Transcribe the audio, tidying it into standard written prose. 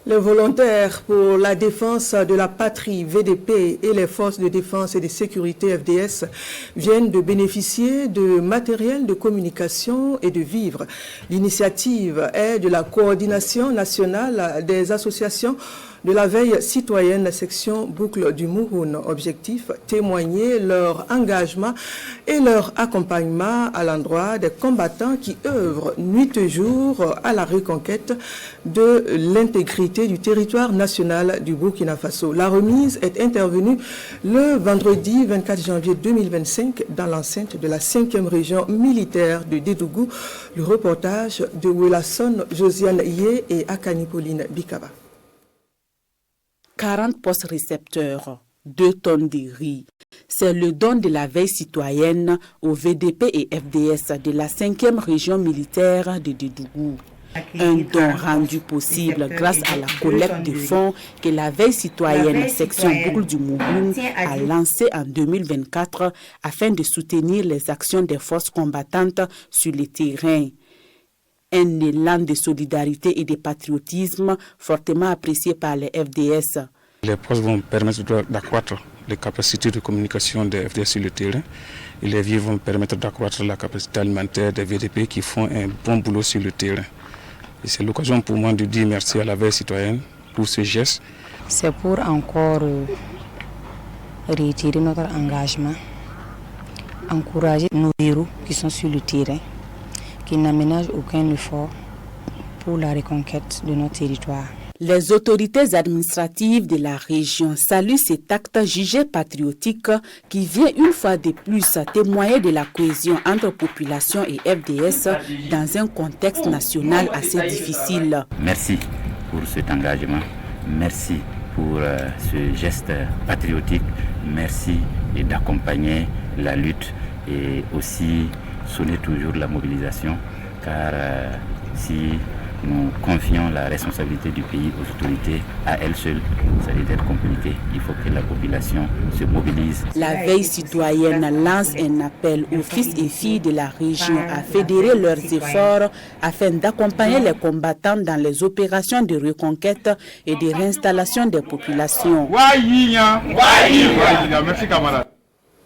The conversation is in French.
Les volontaires pour la défense de la patrie VDP et les forces de défense et de sécurité FDS viennent de bénéficier de matériel de communication et de vivres. L'initiative est de la coordination nationale des associations de la veille citoyenne section Boucle du Mouhoun. Objectif, témoigner leur engagement et leur accompagnement à l'endroit des combattants qui œuvrent nuit et jour à la reconquête de l'intégrité du territoire national du Burkina Faso. La remise est intervenue le vendredi 24 janvier 2025 dans l'enceinte de la 5e région militaire de Dédougou. Le reportage de Wilson Josiane Yé et Akani Pauline Bikaba. 40 postes récepteurs, 2 tonnes de riz. C'est le don de la veille citoyenne au VDP et FDS de la 5e région militaire de Dédougou. Un don rendu possible grâce à la collecte de fonds que la veille citoyenne section Boucle du Mouhoun a lancée en 2024 afin de soutenir les actions des forces combattantes sur le terrain. Un élan de solidarité et de patriotisme fortement apprécié par les FDS. Les postes vont permettre d'accroître les capacités de communication des FDS sur le terrain et les vivres vont permettre d'accroître la capacité alimentaire des VDP qui font un bon boulot sur le terrain. Et c'est l'occasion pour moi de dire merci à la veille citoyenne pour ce geste. C'est pour encore réitérer notre engagement, encourager nos héros qui sont sur le terrain, qui n'aménagent aucun effort pour la reconquête de notre territoire. Les autorités administratives de la région saluent cet acte jugé patriotique qui vient une fois de plus témoigner de la cohésion entre population et FDS dans un contexte national assez difficile. Merci pour cet engagement, merci pour ce geste patriotique, merci d'accompagner la lutte et aussi sonner toujours la mobilisation, car si nous confions la responsabilité du pays aux autorités, à elles seules, ça va être compliqué. Il faut que la population se mobilise. La veille citoyenne lance un appel aux fils et filles de la région à fédérer leurs efforts afin d'accompagner les combattants dans les opérations de reconquête et de réinstallation des populations. Merci camarades.